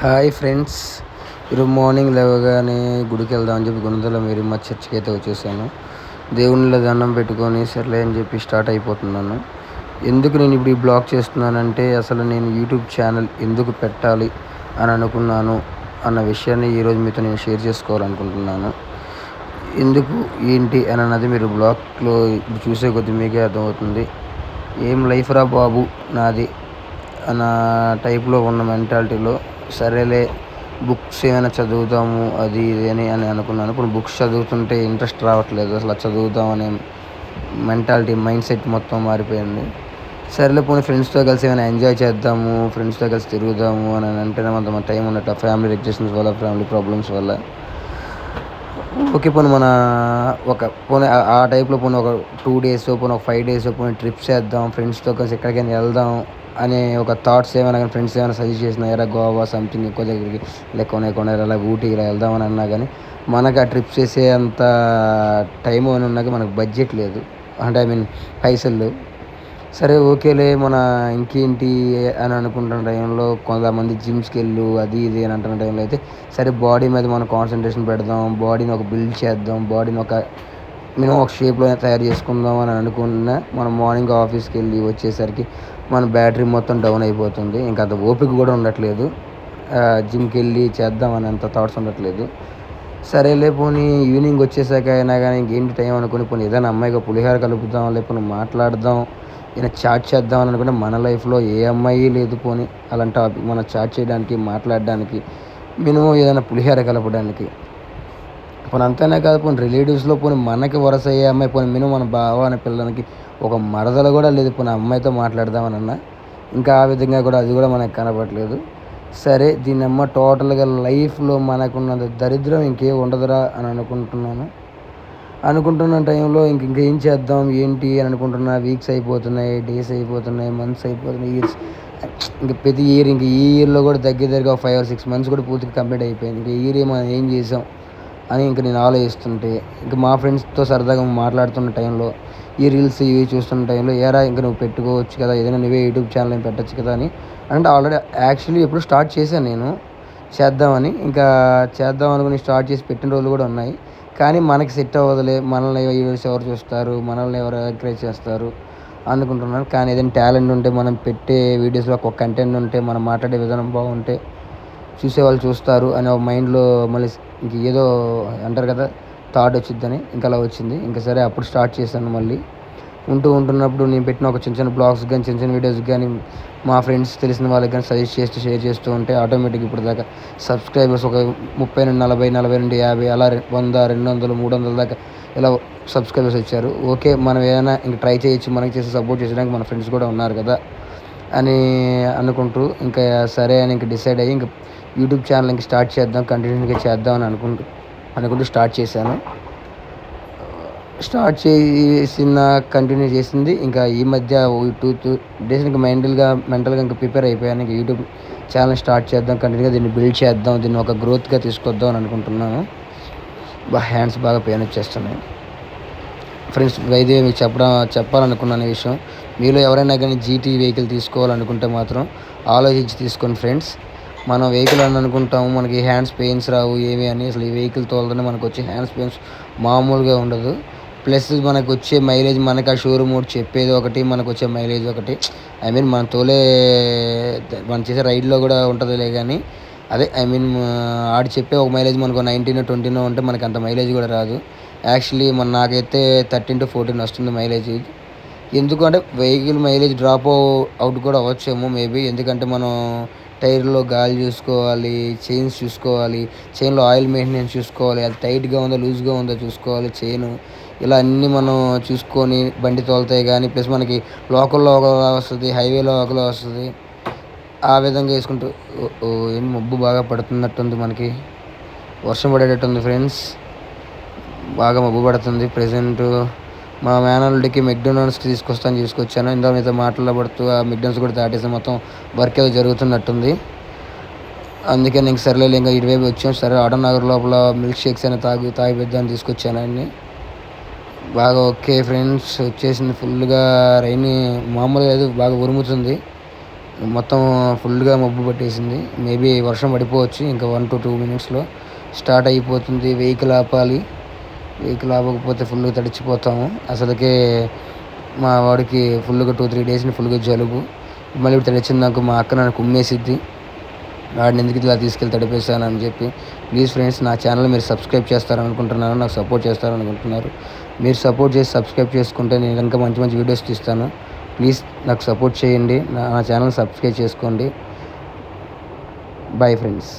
Hi friends. ఈరోజు morning లేవగానే గుడికి వెళ్దాం అని చెప్పి గుణదల మీరు మా చర్చికి అయితే వచ్చేసాను. దేవునిలో దండం పెట్టుకొని సర్లే అని చెప్పి స్టార్ట్ అయిపోతున్నాను. ఎందుకు నేను ఇప్పుడు ఈ బ్లాగ్ చేస్తున్నానంటే అసలు నేను యూట్యూబ్ ఛానల్ ఎందుకు పెట్టాలి అని అనుకున్నాను అన్న విషయాన్ని ఈరోజు మీతో నేను షేర్ చేసుకోవాలనుకుంటున్నాను. ఎందుకు ఏంటి అని అన్నది మీరు బ్లాగ్లో ఇప్పుడు చూసే కొద్ది మీకే అర్థమవుతుంది. ఏం లైఫ్ రా బాబు నాది అన్న టైప్లో ఉన్న మెంటాలిటీలో సరేలే బుక్స్ ఏమైనా చదువుతాము అది ఇది అని అనుకున్నాను. ఇప్పుడు బుక్స్ చదువుతుంటే ఇంట్రెస్ట్ రావట్లేదు. అసలు చదువుదాం అనే మెంటాలిటీ మైండ్ సెట్ మొత్తం మారిపోయింది. సరేలే పోనీ ఫ్రెండ్స్తో కలిసి ఏమైనా ఎంజాయ్ చేద్దాము, ఫ్రెండ్స్తో కలిసి తిరుగుదాము అని అంటేనే మన టైం ఉన్నట్టు ఫ్యామిలీ రిలేషన్స్ వల్ల, ఫ్యామిలీ ప్రాబ్లమ్స్ వల్ల ఓకే పోనీ మన పోనీ ఆ టైప్లో పోనీ ఒక 2 days పోనీ ఒక 5 days పోనీ ట్రిప్స్ వేద్దాం, ఫ్రెండ్స్తో కలిసి ఎక్కడికైనా వెళ్దాం అనే ఒక థాట్స్ ఏమైనా కానీ ఫ్రెండ్స్ ఏమైనా సజెస్ట్ చేసినా ఎరా గోవా సంథింగ్ ఎక్కువ దగ్గరికి కొనేకొండ ఇలా ఊటీ ఇలా వెళ్దామని అన్నా కానీ మనకు ఆ ట్రిప్స్ చేసే అంత టైం అని ఉన్నాక మనకు బడ్జెట్ లేదు. అంటే పైసలు లేవు. సరే ఓకేలే మన ఇంకేంటి అని అనుకుంటున్న టైంలో కొంతమంది జిమ్స్కి వెళ్ళు అది ఇది అని అంటున్న టైంలో అయితే సరే బాడీ మీద మనం కాన్సన్ట్రేషన్ పెడదాం, బాడీని ఒక బిల్డ్ చేద్దాం, బాడీని ఒక మినిమం ఒక షేప్లో తయారు చేసుకుందాం అని అనుకున్న మనం మార్నింగ్ ఆఫీస్కి వెళ్ళి వచ్చేసరికి మన బ్యాటరీ మొత్తం డౌన్ అయిపోతుంది. ఇంకా అంత ఓపిక కూడా ఉండట్లేదు. జిమ్కి వెళ్ళి చేద్దాం అని అంత థాట్స్ ఉండట్లేదు. సరేలే పోనీ ఈవినింగ్ వచ్చేసాక అయినా కానీ ఇంకేంటి టైం అనుకుని పోనీ ఏదైనా అమ్మాయిగా పులిహార కలుపుదాం, లేకపోతే మాట్లాడదాం, ఏదైనా చాట్ చేద్దాం అని అనుకుంటే మన లైఫ్లో ఏ అమ్మాయి లేదు. పోనీ అలాంటి టాపిక్ మనం చాట్ చేయడానికి, మాట్లాడడానికి, మినిమం ఏదైనా పులిహార కలపడానికి. పోనీ అంతనే కాదు పోనీ రిలేటివ్స్లో పోనీ మనకి వరస అయ్యే అమ్మాయి పోనీ మినిమం మన బావ అనే పిల్లలకి ఒక మరదలు కూడా లేదు. పోనీ అమ్మాయితో మాట్లాడదామని అన్నా ఇంకా ఆ విధంగా కూడా అది కూడా మనకు కనపడలేదు. సరే దీన్నమ్మ టోటల్గా లైఫ్లో మనకున్నది దరిద్రం ఇంకేం ఉండదురా అని అనుకుంటున్న టైంలో ఇంకేం చేద్దాం ఏంటి అని అనుకుంటున్నా. వీక్స్ అయిపోతున్నాయి, డేస్ అయిపోతున్నాయి, మంత్స్ అయిపోతున్నాయి, ఇయర్స్. ఇంకా ప్రతి ఇయర్ ఈ ఇయర్లో కూడా దగ్గరగా 5 or 6 months కూడా పూర్తిగా కంప్లీట్ అయిపోయింది. ఇంకా ఈ ఇయర్ మనం ఏం చేసాం అని ఇంక నేను ఆలోచిస్తుంటే ఇంకా మా ఫ్రెండ్స్తో సరదాగా మాట్లాడుతున్న టైంలో ఈ రీల్స్ ఇవి చూస్తున్న టైంలో ఏరా ఇంకా నువ్వు పెట్టుకోవచ్చు కదా, ఏదైనా నువ్వే యూట్యూబ్ ఛానల్ ఏం పెట్టచ్చు కదా అని అంటే ఆల్రెడీ యాక్చువల్లీ ఎప్పుడు స్టార్ట్ చేశాను నేను చేద్దామని. ఇంకా చేద్దాం అనుకుని స్టార్ట్ చేసి పెట్టిన రోజులు కూడా ఉన్నాయి. కానీ మనకి సెట్ అవ్వదులే, మనల్ని వీడియోస్ ఎవరు చూస్తారు, మనల్ని ఎవరు ఎంకరేజ్ చేస్తారు అనుకుంటున్నాను. కానీ ఏదైనా టాలెంట్ ఉంటే మనం పెట్టే వీడియోస్లో ఒక కంటెంట్ ఉంటే మనం మాట్లాడే విధానం బాగుంటే చూసేవాళ్ళు చూస్తారు అనే ఒక మైండ్లో మళ్ళీ ఇంక ఏదో అంటారు కదా థాట్ వచ్చిద్దని ఇంకా అలా వచ్చింది. ఇంకా సరే అప్పుడు స్టార్ట్ చేశాను. మళ్ళీ ఉంటున్నప్పుడు నేను పెట్టిన ఒక చిన్న చిన్న బ్లాగ్స్ కానీ చిన్న చిన్న వీడియోస్ కానీ మా ఫ్రెండ్స్ తెలిసిన వాళ్ళకి కానీ సజెస్ట్ చేస్తూ షేర్ చేస్తూ ఉంటే ఆటోమేటిక్ ఇప్పుడు దాకా సబ్స్క్రైబర్స్ ఒక 30 నుండి 40, 40 నుండి 50 అలా 100, 200, 300 దాకా ఇలా సబ్స్క్రైబర్స్ వచ్చారు. ఓకే మనం ఏదైనా ఇంక ట్రై చేయొచ్చు, మనకి చేసి సపోర్ట్ చేసడానికి మన ఫ్రెండ్స్ కూడా ఉన్నారు కదా అని అనుకుంటూ ఇంకా సరే అని ఇంక డిసైడ్ అయ్యి ఇంక యూట్యూబ్ ఛానల్ ఇంక స్టార్ట్ చేద్దాం, కంటిన్యూగా చేద్దాం అని అనుకుంటూ స్టార్ట్ చేశాను. స్టార్ట్ చేసిన కంటిన్యూ చేసింది ఇంకా ఈ మధ్య 2 days ఇంకా మెంటల్గా ఇంకా ప్రిపేర్ అయిపోయాను. ఇంకా యూట్యూబ్ ఛానల్ స్టార్ట్ చేద్దాం, కంటిన్యూగా దీన్ని బిల్డ్ చేద్దాం, దీన్ని ఒక గ్రోత్గా తీసుకొద్దాం అని అనుకుంటున్నాను. హ్యాండ్స్ బాగా పెయిన్ వచ్చేస్తున్నాయి ఫ్రెండ్స్. ఇదే మీకు చెప్పాలనుకున్నాను ఈ విషయం. మీలో ఎవరైనా కానీ జీటీ వెహికల్ తీసుకోవాలనుకుంటే మాత్రం ఆలోచించి తీసుకోండి ఫ్రెండ్స్. మనం వెహికల్ అని అనుకుంటాము మనకి హ్యాండ్స్ పెయిన్స్ రావు ఏమి అని. అసలు ఈ వెహికల్ తోలుతూనే మనకు వచ్చే హ్యాండ్స్ పెయిన్స్ మామూలుగా ఉండదు. ప్లస్ మనకు వచ్చే మైలేజ్ మనకు ఆ షోరూమ్ చెప్పేది ఒకటి, మనకు వచ్చే మైలేజ్ ఒకటి. మనం మనం చేసే రైడ్లో కూడా ఉంటుందిలే కానీ అదే ఆడు చెప్పే ఒక మైలేజ్ మనకు 19, 20 ఉంటే మనకి అంత మైలేజ్ కూడా రాదు. యాక్చువల్లీ నాకైతే 13 to 14 వస్తుంది మైలేజ్. ఎందుకంటే వెహికల్ మైలేజ్ డ్రాప్ అవుట్ కూడా అవ్వచ్చేమో మేబీ. ఎందుకంటే మనం టైర్లో గాలి చూసుకోవాలి, చైన్స్ చూసుకోవాలి, చైన్లో ఆయిల్ మెయింటెనెన్స్ చూసుకోవాలి, అది టైట్గా ఉందో లూజ్గా ఉందో చూసుకోవాలి చైన్. ఇలా అన్నీ మనం చూసుకొని బండి తోలుతాయి. కానీ ప్లస్ మనకి లోకల్లో ఒకలా వస్తుంది, హైవేలో ఒకలా వస్తుంది. ఆ విధంగా వేసుకుంటూ ఏం మబ్బు బాగా పడుతున్నట్టుంది, మనకి వర్షం పడేటట్టుంది ఫ్రెండ్స్. బాగా మబ్బు పడుతుంది ప్రజెంట్. మా మేనల్లుడికి మెక్డొనాల్డ్స్కి తీసుకొచ్చాను. ఇందులో మీతో మాట్లాడబడుతూ ఆ మెక్డొనాల్డ్స్ కూడా దాటేసి మొత్తం వర్క్ ఏదో జరుగుతున్నట్టుంది. అందుకే నేను సరేలే ఇంకా ఇటువైపు వచ్చాను. సరే ఆటోనగర్ లోపల మిల్క్ షేక్స్ అయినా తాగిపిద్దామని తీసుకొచ్చాను ఆయన్ని. బాగా ఓకే ఫ్రెండ్స్ వచ్చేసింది. ఫుల్గా రైన్ మామూలుగా లేదు, బాగా ఉరుముతుంది. మొత్తం ఫుల్గా మబ్బు పట్టేసింది. మేబీ వర్షం పడిపోవచ్చు. ఇంకా 1 to 2 మినిట్స్లో స్టార్ట్ అయిపోతుంది. వెహికల్ ఆపాలి. వెహికల్ ఆపకపోతే ఫుల్గా తడిచిపోతాము. అసలుకే మా వాడికి ఫుల్గా 2-3 డేస్ ఫుల్గా జలుబు. మళ్ళీ ఇప్పుడు తడిచిందాక మా అక్క నన్ను కుమ్మేసిద్ది. వాడిని ఎందుకు ఇలా తీసుకెళ్ళి తడిపేశాను అని చెప్పి. ప్లీజ్ ఫ్రెండ్స్, నా ఛానల్ మీరు సబ్స్క్రైబ్ చేస్తారనుకుంటున్నాను. నాకు సపోర్ట్ చేస్తారనుకుంటున్నారు. మీరు సపోర్ట్ చేసి సబ్స్క్రైబ్ చేసుకుంటే నేను ఇంకా మంచి మంచి వీడియోస్ తీస్తాను. ప్లీజ్ నాకు సపోర్ట్ చేయండి. నా ఛానల్ సబ్స్క్రైబ్ చేసుకోండి. Bye friends.